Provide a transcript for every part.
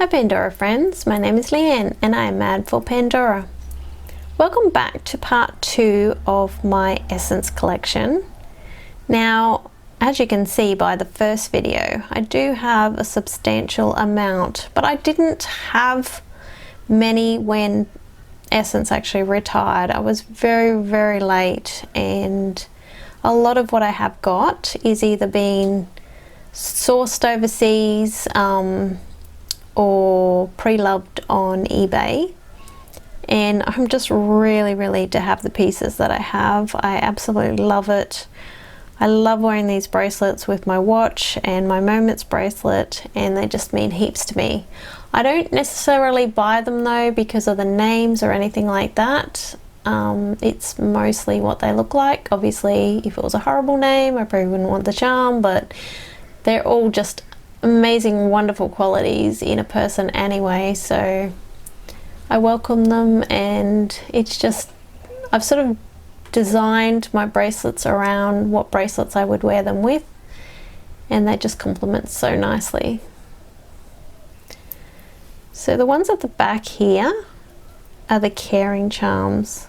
Hi Pandora friends, my name is Leanne and I am mad for Pandora. Welcome back to part 2 of my essence collection. Now, as you can see by the first video, I do have a substantial amount, but I didn't have many when Essence actually retired. I was very late, and a lot of what I have got is either being sourced overseas or pre-loved on eBay, and I'm just really relieved to have the pieces that I have. I absolutely love it. I love wearing these bracelets with my watch and my Moments bracelet, and they just mean heaps to me. I don't necessarily buy them though because of the names or anything like that. It's mostly what they look like. Obviously, if it was a horrible name, I probably wouldn't want the charm, but they're all just amazing, wonderful qualities in a person anyway, so I welcome them. And it's just, I've sort of designed my bracelets around what bracelets I would wear them with, and they just complement so nicely. So the ones at the back here are the caring charms.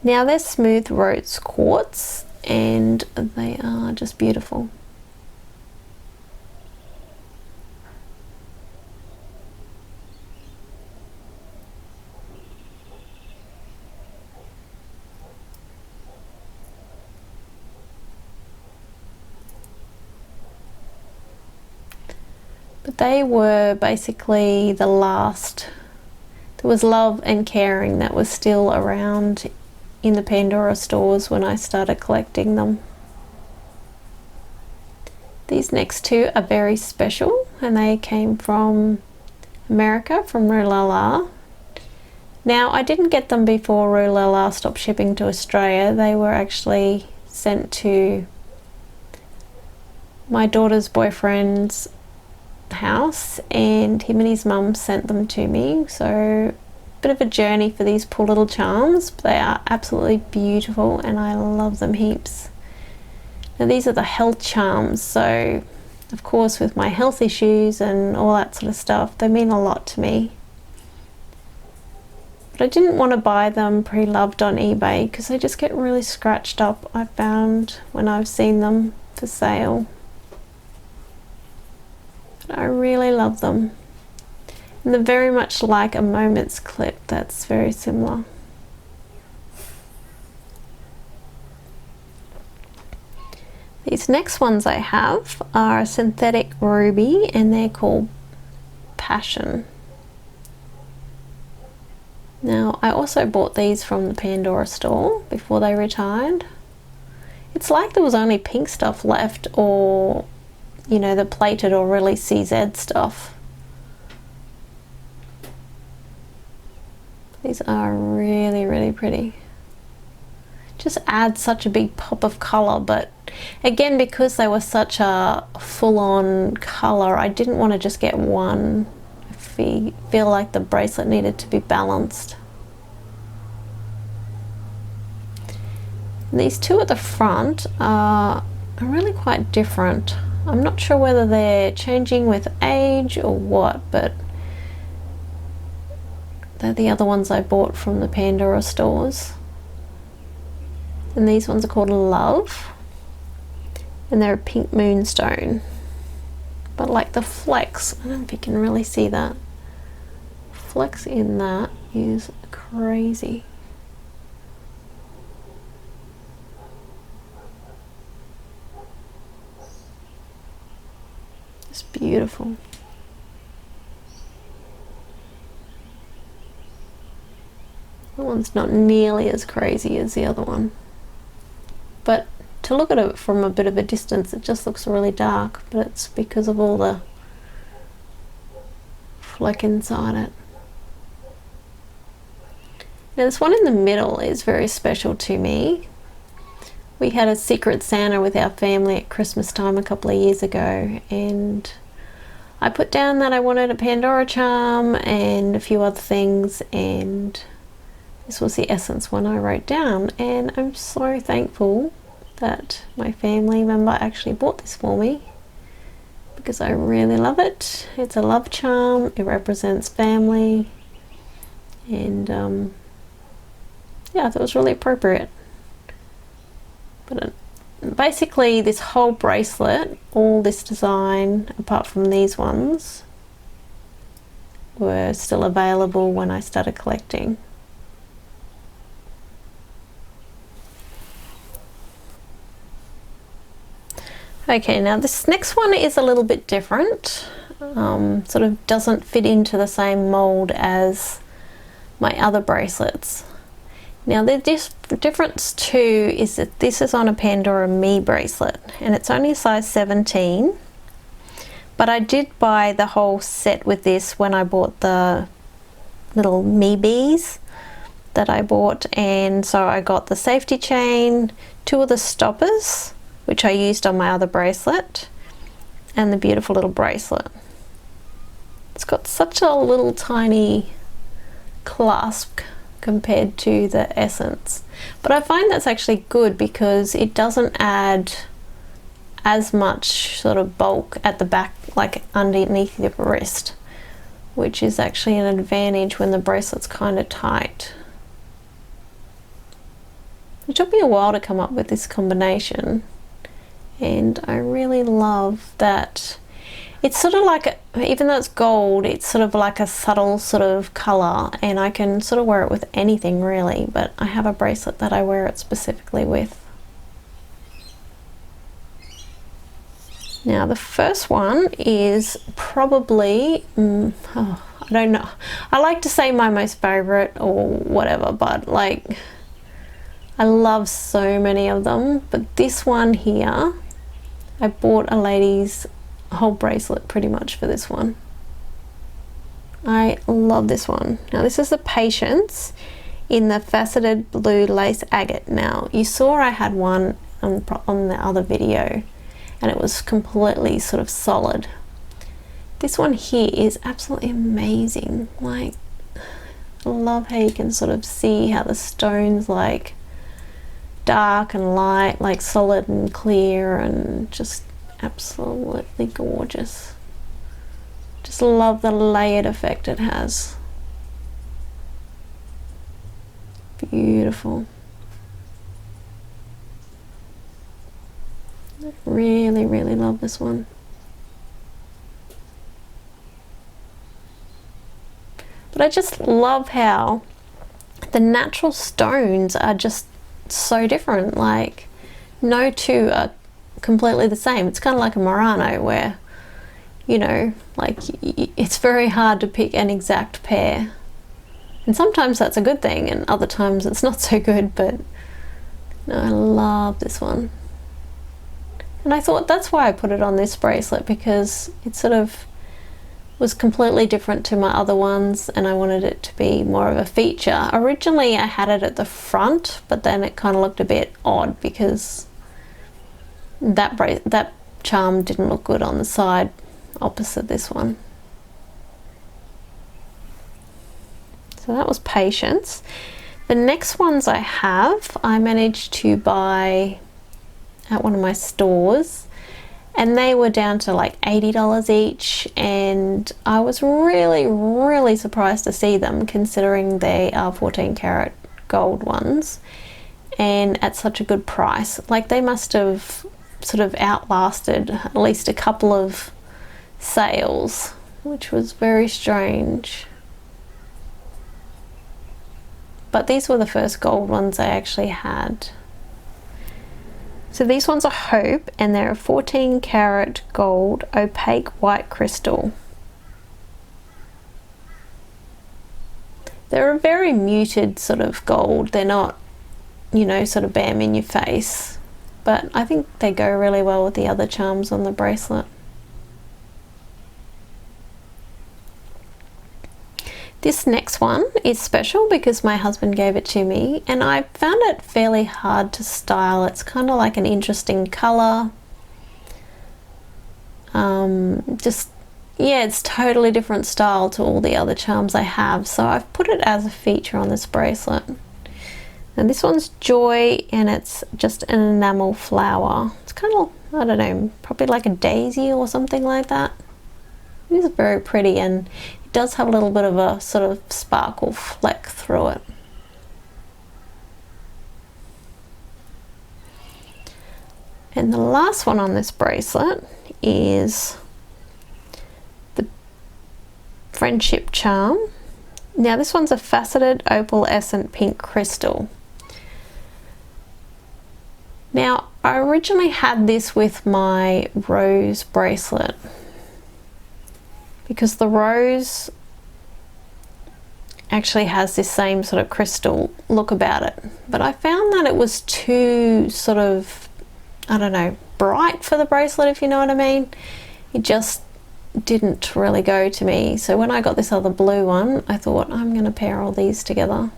Now they're smooth rose quartz and they are just beautiful. But they were basically the last. There was love and caring that was still around in the Pandora stores when I started collecting them. These next two are very special, and they came from America, from Rue La La. Now, I didn't get them before Rue La La stopped shipping to Australia. They were actually sent to my daughter's boyfriend's house, and him and his mum sent them to me. So bit of a journey for these poor little charms, but they are absolutely beautiful and I love them heaps. Now these are the health charms, so of course with my health issues and all that sort of stuff, they mean a lot to me. But I didn't want to buy them pre-loved on eBay because they just get really scratched up, I found, when I've seen them for sale. I really love them, and they're very much like a Moments clip that's very similar. These next ones I have are a synthetic ruby, and they're called Passion. Now I also bought these from the Pandora store before they retired. It's like there was only pink stuff left, or you know, the plated or really CZ stuff. These are really pretty. Just add such a big pop of color, but again, because they were such a full-on color, I didn't want to just get one. I feel like the bracelet needed to be balanced. And these two at the front are really quite different. I'm not sure whether they're changing with age or what, but they're the other ones I bought from the Pandora stores. And these ones are called Love, and they're a pink moonstone. But like the flex, I don't know if you can really see that. Flex in that is crazy. It's beautiful. That one's not nearly as crazy as the other one, but to look at it from a bit of a distance, it just looks really dark, but it's because of all the fleck inside it. Now this one in the middle is very special to me. We had a secret Santa with our family at Christmas time a couple of years ago, and I put down that I wanted a Pandora charm and a few other things, and this was the Essence one I wrote down, and I'm so thankful that my family member actually bought this for me, because I really love it. It's a love charm, it represents family, and yeah, I thought it was really appropriate. But basically this whole bracelet, all this design, apart from these ones, were still available when I started collecting. Okay, now this next one is a little bit different. Sort of doesn't fit into the same mold as my other bracelets. Now the difference too is that this is on a Pandora Me bracelet, and it's only size 17. But I did buy the whole set with this when I bought the little Me bees that I bought, and so I got the safety chain, 2 of the stoppers, which I used on my other bracelet, and the beautiful little bracelet. It's got such a little tiny clasp compared to the essence, but I find that's actually good because it doesn't add as much sort of bulk at the back, like underneath the wrist, which is actually an advantage when the bracelet's kind of tight. It took me a while to come up with this combination, and I really love that it's sort of like, even though it's gold, it's sort of like a subtle sort of color, and I can sort of wear it with anything really, but I have a bracelet that I wear it specifically with. Now the first one is probably, I don't know, I like to say my most favorite or whatever, but like I love so many of them, but this one here, I bought a lady's whole bracelet pretty much for this one. I love this one. Now this is the Patience in the faceted blue lace agate. Now you saw I had one on the other video, and it was completely sort of solid. This one here is absolutely amazing. Like, I love how you can sort of see how the stones like dark and light, like solid and clear, and just absolutely gorgeous. Just love the layered effect it has. Beautiful. I really, really love this one. But I just love how the natural stones are just so different. Like, no two are completely the same. It's kind of like a Murano where, you know, like it's very hard to pick an exact pair. And sometimes that's a good thing, and other times it's not so good, but no, I love this one. And I thought that's why I put it on this bracelet, because it sort of was completely different to my other ones, and I wanted it to be more of a feature. Originally I had it at the front, but then it kind of looked a bit odd because that charm didn't look good on the side opposite this one. So that was Patience. The next ones I have, I managed to buy at one of my stores, and they were down to like $80 each, and I was really surprised to see them, considering they are 14 karat gold ones, and at such a good price. Like, they must have sort of outlasted at least a couple of sales, which was very strange. But these were the first gold ones I actually had. So these ones are Hope, and they're a 14 karat gold opaque white crystal. They're a very muted sort of gold. They're not, you know, sort of bam in your face, but I think they go really well with the other charms on the bracelet. This next one is special because my husband gave it to me, and I found it fairly hard to style. It's kind of like an interesting color. Yeah, it's totally different style to all the other charms I have, so I've put it as a feature on this bracelet. And this one's Joy, and it's just an enamel flower. It's kind of I don't know, probably like a daisy or something like that. It is very pretty, and it does have a little bit of a sort of sparkle fleck through it. And the last one on this bracelet is the friendship charm. Now this one's a faceted opalescent pink crystal. Now I originally had this with my rose bracelet because the rose actually has this same sort of crystal look about it, but I found that it was too sort of, I don't know, bright for the bracelet, if you know what I mean. It just didn't really go to me. So when I got this other blue one, I thought I'm going to pair all these together.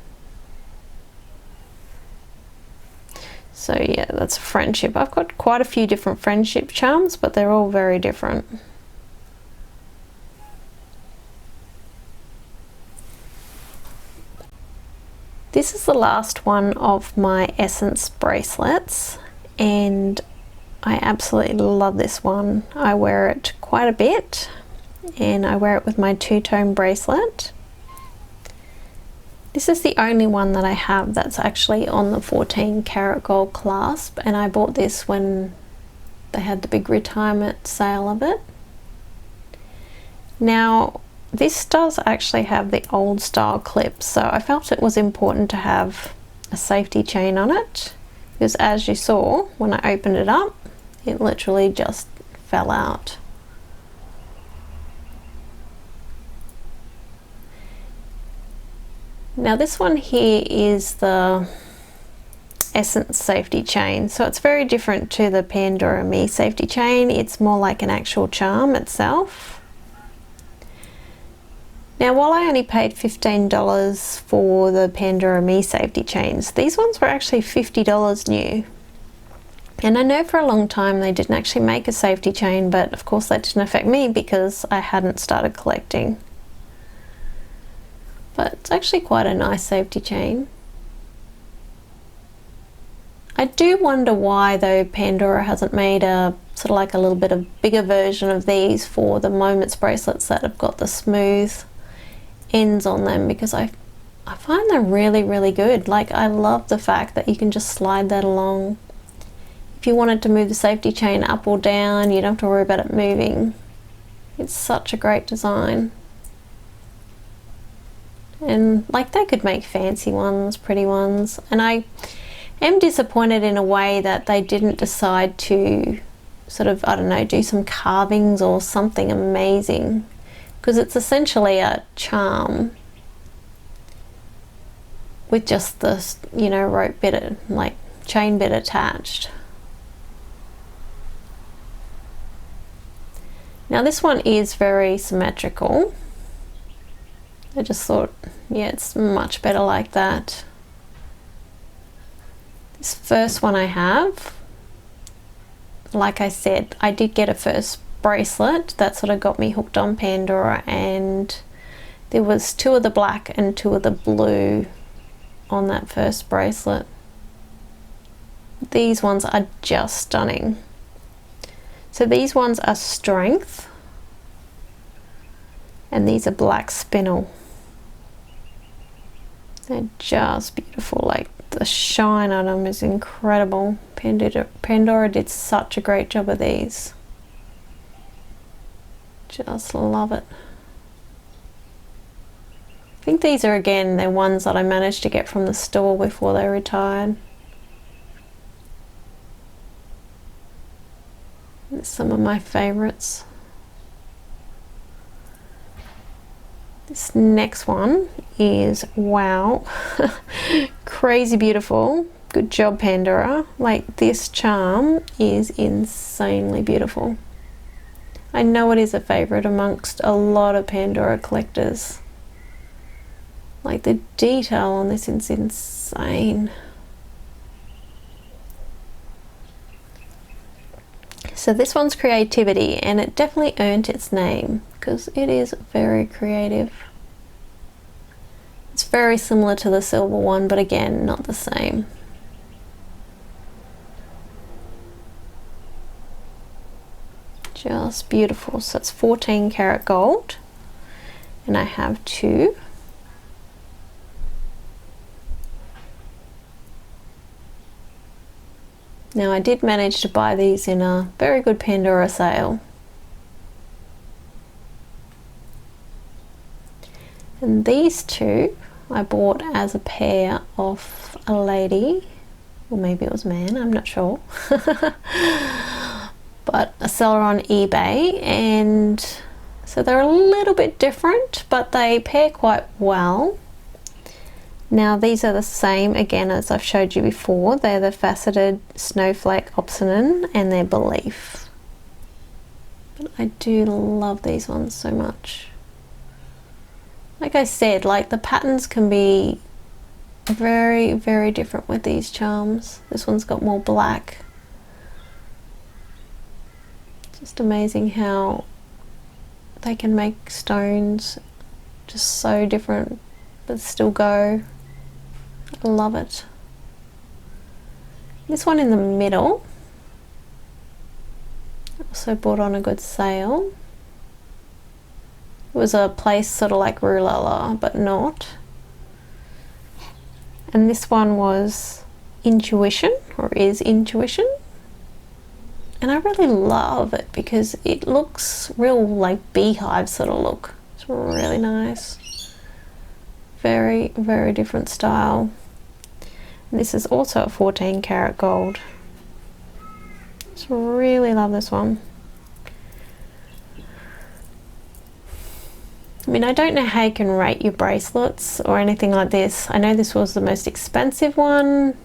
So yeah, that's a friendship. I've got quite a few different friendship charms, but they're all very different. This is the last one of my Essence bracelets, and I absolutely love this one. I wear it quite a bit, and I wear it with my two-tone bracelet. This is the only one that I have that's actually on the 14 karat gold clasp, and I bought this when they had the big retirement sale of it. Now this does actually have the old style clips, so I felt it was important to have a safety chain on it, because as you saw when I opened it up, it literally just fell out. Now this one here is the Essence safety chain, so it's very different to the Pandora Me safety chain. It's more like an actual charm itself. Now while I only paid $15 for the Pandora Me safety chains, these ones were actually $50 new. And I know for a long time they didn't actually make a safety chain, but of course that didn't affect me because I hadn't started collecting. But it's actually quite a nice safety chain. I do wonder why though Pandora hasn't made a sort of like a little bit of bigger version of these for the Moments bracelets that have got the smooth ends on them, because I find them really, really good. Like, I love the fact that you can just slide that along. If you wanted to move the safety chain up or down, you don't have to worry about it moving. It's such a great design. And like, they could make fancy ones, pretty ones, and I am disappointed in a way that they didn't decide to sort of, I don't know, do some carvings or something amazing, because it's essentially a charm with just this, you know, rope bit, like chain bit attached. Now this one is very symmetrical. I just thought, yeah, it's much better like that. This first one I have, like I said, I did get a first bracelet that sort of got me hooked on Pandora, and there was 2 of the black and 2 of the blue on that first bracelet. These ones are just stunning. So these ones are strength, and these are black spinel. They're just beautiful. Like, the shine on them is incredible. Pandora did such a great job of these. Just love it. I think these are, again, they're ones that I managed to get from the store before they retired. There's some of my favorites. This next one is, wow, crazy beautiful. Good job, Pandora. Like, this charm is insanely beautiful. I know it is a favorite amongst a lot of Pandora collectors. Like, the detail on this is insane. So this one's creativity, and it definitely earned its name because it is very creative. It's very similar to the silver one, but again, not the same. Just beautiful. So it's 14 karat gold, and I have 2. Now I did manage to buy these in a very good Pandora sale. And these 2 I bought as a pair off a lady, or maybe it was a man, I'm not sure. But a seller on eBay, and so they're a little bit different, but they pair quite well. Now these are the same again as I've showed you before. They're the faceted snowflake obsidian and their belief. But I do love these ones so much. Like I said, like the patterns can be very, very different with these charms. This one's got more black. Just amazing how they can make stones just so different but still go. I love it. This one in the middle, also bought on a good sale. It was a place sort of like Rulala, but not. And this one was Intuition, or is Intuition. And I really love it because it looks real like beehive sort of look. It's really nice. Very, very different style. And this is also a 14 karat gold. Just really love this one. I mean, I don't know how you can rate your bracelets or anything like this. I know this was the most expensive one.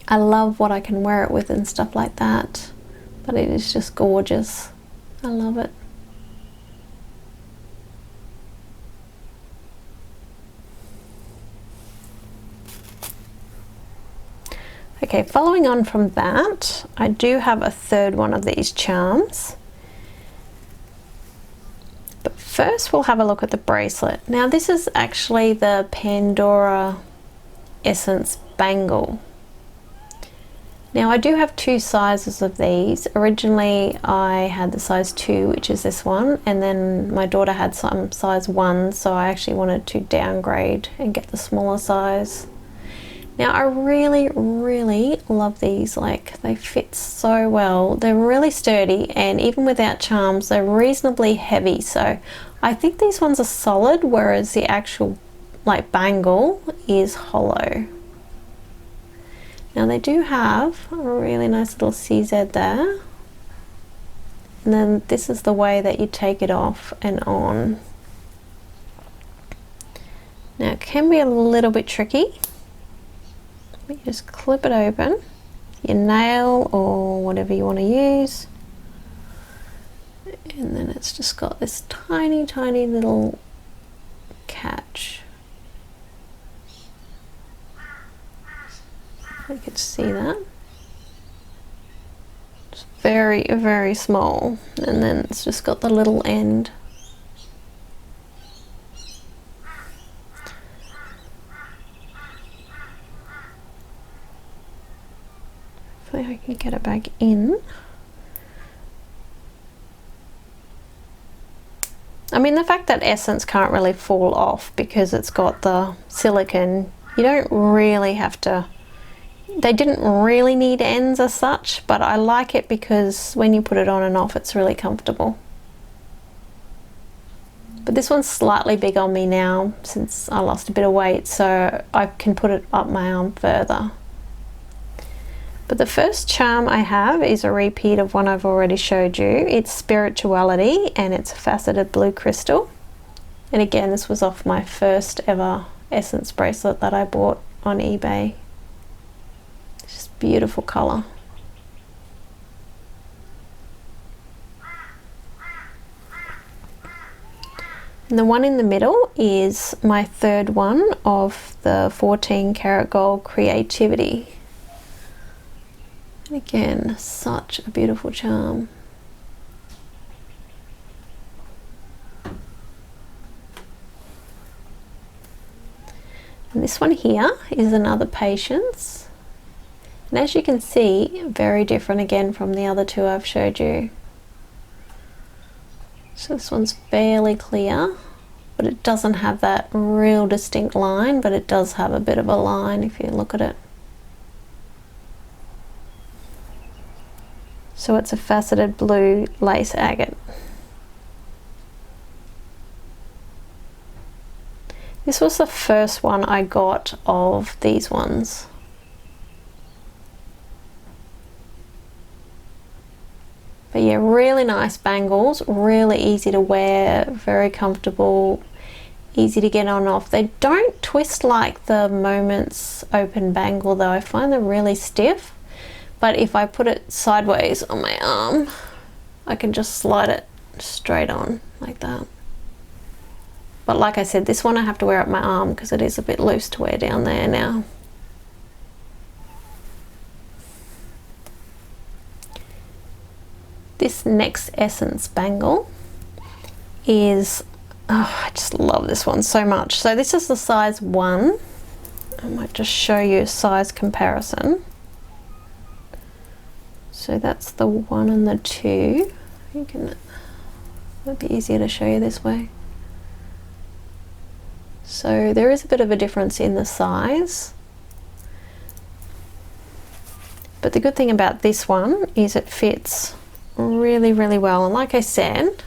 I love what I can wear it with and stuff like that, but it is just gorgeous. I love it. Okay, following on from that, I do have a third one of these charms. But first we'll have a look at the bracelet. Now this is actually the Pandora Essence bangle. Now I do have 2 sizes of these. Originally I had the size 2, which is this one, and then my daughter had some size 1, so I actually wanted to downgrade and get the smaller size. Now I really, really love these. Like, they fit so well. They're really sturdy, and even without charms they're reasonably heavy, so I think these ones are solid, whereas the actual like bangle is hollow. Now they do have a really nice little CZ there, and then this is the way that you take it off and on. Now it can be a little bit tricky. You just clip it open, your nail or whatever you want to use, and then it's just got this tiny, tiny little catch. You can see that. It's very, very small, and then it's just got the little end. Hopefully I can get it back in. I mean, the fact that Essence can't really fall off because it's got the silicone, you don't really have to. They didn't really need ends as such, but I like it because when you put it on and off, it's really comfortable. But this one's slightly big on me now since I lost a bit of weight, so I can put it up my arm further. But the first charm I have is a repeat of one I've already showed you. It's Spirituality, and it's a faceted blue crystal. And again, this was off my first ever Essence bracelet that I bought on eBay. Just beautiful colour. And the one in the middle is my third one of the 14 karat gold Creativity. And again, such a beautiful charm. And this one here is another Patience. And as you can see, very different again from the other two I've showed you. So this one's fairly clear, but it doesn't have that real distinct line, but it does have a bit of a line if you look at it. So it's a faceted blue lace agate. This was the first one I got of these ones. But yeah, really nice bangles, really easy to wear, very comfortable, easy to get on and off. They don't twist like the Moments open bangle though. I find them really stiff, but if I put it sideways on my arm, I can just slide it straight on like that. But like I said, this one I have to wear up my arm because it is a bit loose to wear down there now. This next Essence bangle is, oh, I just love this one so much. So this is the size 1. I might just show you a size comparison. So that's the 1 and the 2. It might be easier to show you this way. So there is a bit of a difference in the size. But the good thing about this one is it fits really, really well. And like I said,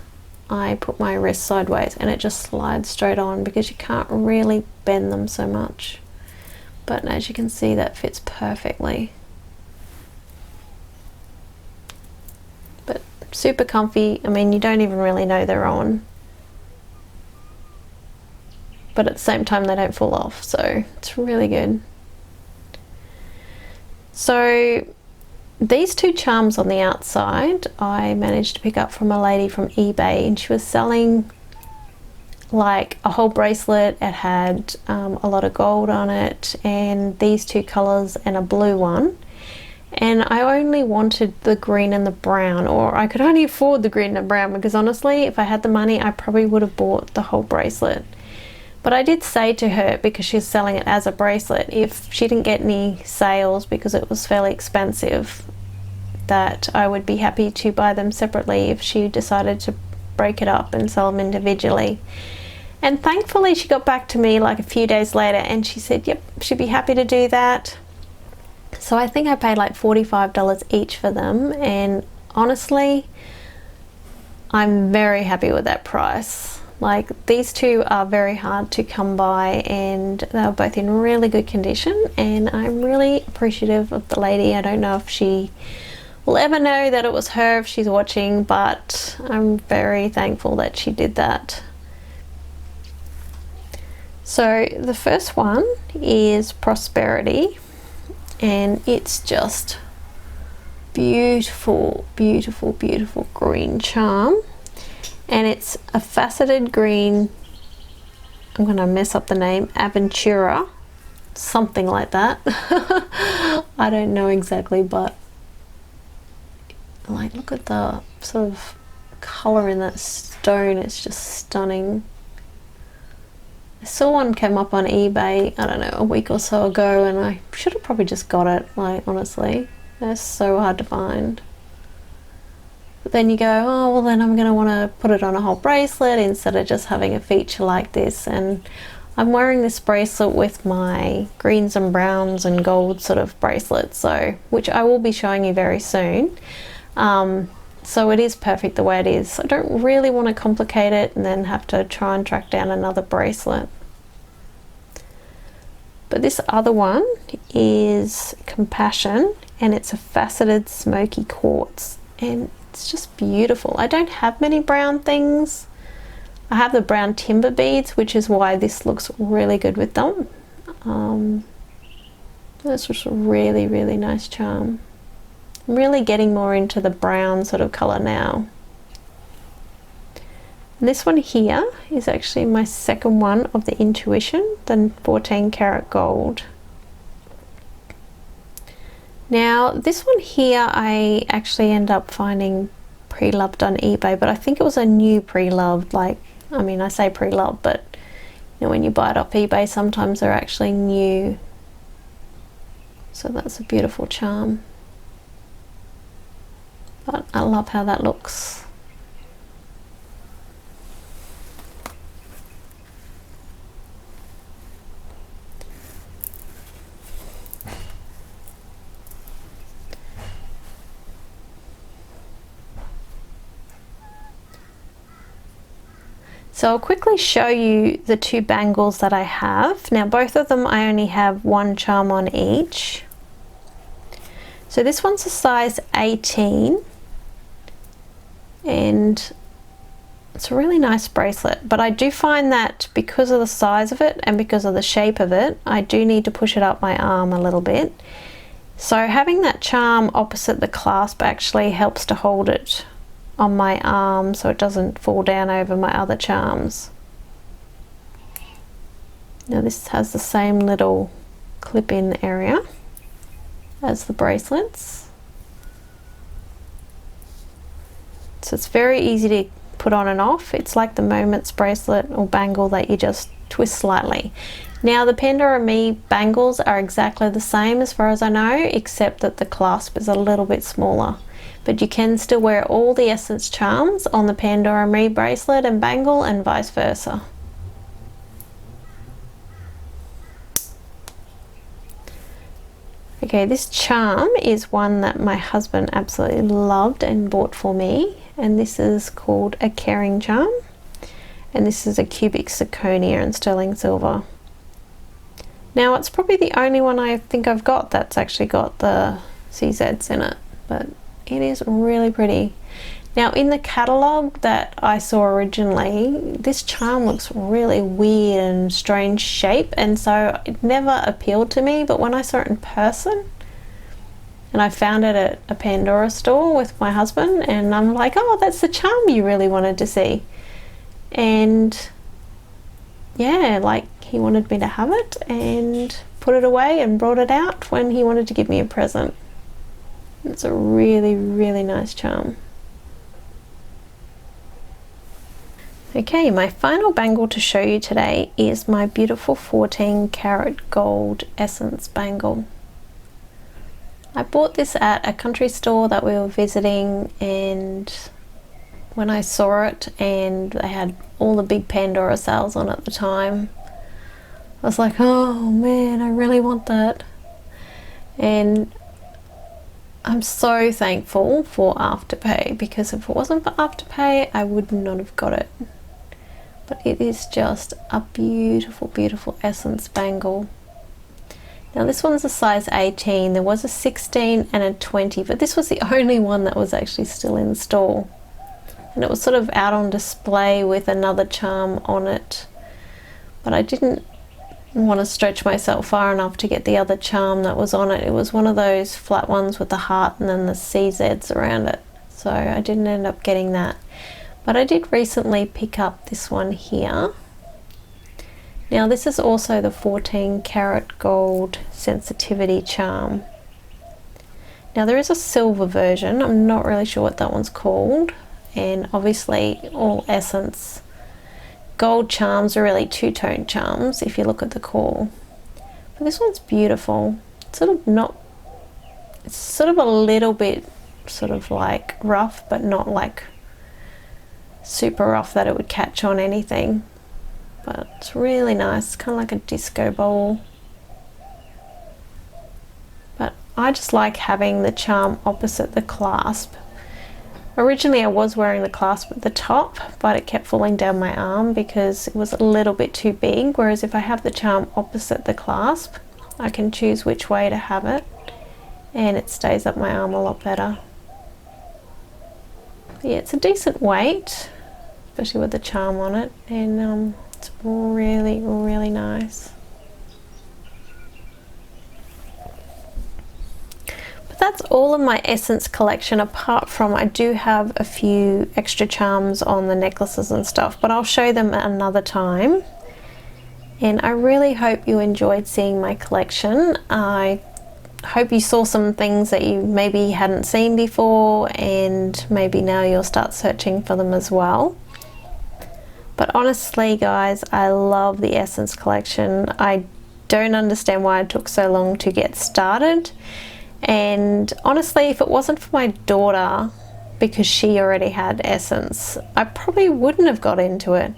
I put my wrist sideways and it just slides straight on because you can't really bend them so much. But as you can see, that fits perfectly. But super comfy. I mean, you don't even really know they're on. But at the same time, they don't fall off, so it's really good. So these two charms on the outside I managed to pick up from a lady from eBay, and she was selling like a whole bracelet. It had a lot of gold on it, and these two colors and a blue one. And I only wanted the green and the brown, or I could only afford the green and brown, because honestly, if I had the money, I probably would have bought the whole bracelet. But I did say to her, because she's selling it as a bracelet, if she didn't get any sales because it was fairly expensive, that I would be happy to buy them separately if she decided to break it up and sell them individually. And thankfully she got back to me like a few days later and she said, yep, she'd be happy to do that. So I think I paid like $45 each for them, and honestly, I'm very happy with that price. Like, these two are very hard to come by, and they were both in really good condition, and I'm really appreciative of the lady. I don't know if she will ever know that it was her if she's watching, but I'm very thankful that she did that. So the first one is Prosperity, and it's just beautiful, beautiful, beautiful green charm. And it's a faceted green, I'm gonna mess up the name, Aventura, something like that. I don't know exactly, but like, look at the sort of color in that stone, it's just stunning. I saw one come up on eBay, I don't know, a week or so ago, and I should have probably just got it, like, honestly. They're so hard to find. But then you go, oh, well then I'm going to want to put it on a whole bracelet instead of just having a feature like this. And I'm wearing this bracelet with my greens and browns and gold sort of bracelet, so, which I will be showing you very soon. So it is perfect the way it is. I don't really want to complicate it and then have to try and track down another bracelet. But this other one is Compassion, and it's a faceted smoky quartz, and it's just beautiful. I don't have many brown things. I have the brown timber beads, which is why this looks really good with them. That's just a really, really nice charm. I'm really getting more into the brown sort of color now. And this one here is actually my second one of the Intuition, the 14 karat gold. Now this one here I actually end up finding pre-loved on eBay, but I think it was a new pre-loved, like, I mean, I say pre-loved, but you know, when you buy it off eBay, sometimes they're actually new. So that's a beautiful charm. But I love how that looks. So I'll quickly show you the two bangles that I have. Now both of them I only have one charm on each. So this one's a size 18 and it's a really nice bracelet, but I do find that because of the size of it and because of the shape of it, I do need to push it up my arm a little bit. So having that charm opposite the clasp actually helps to hold it on my arm so it doesn't fall down over my other charms. Now this has the same little clip-in area as the bracelets. So it's very easy to put on and off. It's like the Moments bracelet or bangle that you just twist slightly. Now the Pandora Me bangles are exactly the same as far as I know, except that the clasp is a little bit smaller. But you can still wear all the Essence charms on the Pandora Me bracelet and bangle and vice versa. Okay, this charm is one that my husband absolutely loved and bought for me, and this is called a Caring charm, and this is a cubic zirconia and sterling silver. Now it's probably the only one I think I've got that's actually got the CZs in it, but it is really pretty. Now in the catalogue that I saw originally, this charm looks really weird and strange shape, and so it never appealed to me, but when I saw it in person, and I found it at a Pandora store with my husband, and I'm like, oh, that's the charm you really wanted to see. And yeah, like he wanted me to have it and put it away and brought it out when he wanted to give me a present. It's a really, really nice charm. Okay, my final bangle to show you today is my beautiful 14 karat gold Essence bangle. I bought this at a country store that we were visiting, and when I saw it and they had all the big Pandora sales on at the time, I was like, oh man, I really want that. And I'm so thankful for Afterpay, because if it wasn't for Afterpay I would not have got it. But it is just a beautiful, beautiful Essence bangle. Now this one's a size 18. There was a 16 and a 20, but this was the only one that was actually still in store. And it was sort of out on display with another charm on it. But I didn't want to stretch myself far enough to get the other charm that was on it. It was one of those flat ones with the heart and then the CZs around it. So I didn't end up getting that. But I did recently pick up this one here. Now this is also the 14 karat gold sensitivity charm. Now there is a silver version. I'm not really sure what that one's called. And obviously all Essence gold charms are really two-tone charms if you look at the core. But this one's beautiful. It's sort of not, it's sort of a little bit sort of like rough, but not like super rough that it would catch on anything. But it's really nice. It's kind of like a disco ball. But I just like having the charm opposite the clasp. Originally I was wearing the clasp at the top, but it kept falling down my arm because it was a little bit too big, whereas if I have the charm opposite the clasp, I can choose which way to have it and it stays up my arm a lot better. But yeah, it's a decent weight, especially with the charm on it, and it's really, really nice. That's all of my Essence collection, apart from I do have a few extra charms on the necklaces and stuff, but I'll show them at another time. And I really hope you enjoyed seeing my collection. I hope you saw some things that you maybe hadn't seen before, and maybe now you'll start searching for them as well. But honestly guys, I love the Essence collection. I don't understand why it took so long to get started. And honestly, if it wasn't for my daughter, because she already had Essence, I probably wouldn't have got into it.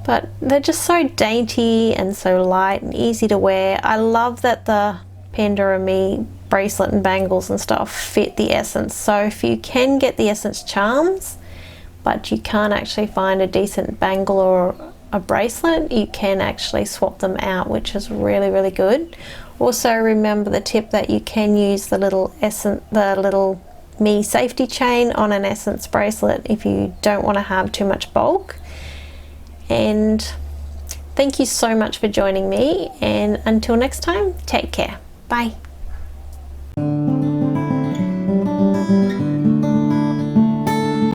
But they're just so dainty and so light and easy to wear. I love that the Pandora Me bracelet and bangles and stuff fit the Essence. So if you can get the Essence charms, but you can't actually find a decent bangle or a bracelet, you can actually swap them out, which is really, really good. Also remember the tip that you can use the little Me safety chain on an Essence bracelet if you don't want to have too much bulk. And thank you so much for joining me, and until next time, take care. Bye.